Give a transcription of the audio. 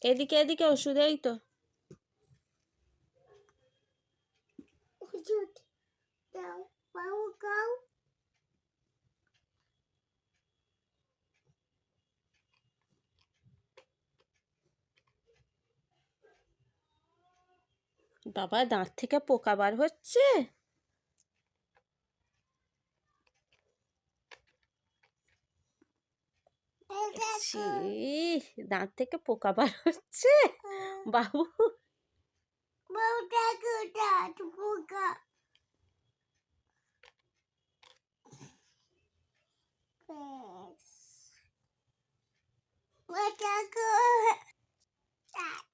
এদিকে এদিকে ওষুধ, এই তো। ওষুধ দাও, বাবু খাও। বাবা, দাঁত থেকে পোকা বার হচ্ছে। ছি, দাঁত থেকে পোকা বার হচ্ছে বাবু। বাবু দেখো, দাঁত পোকা। দেখো দাঁত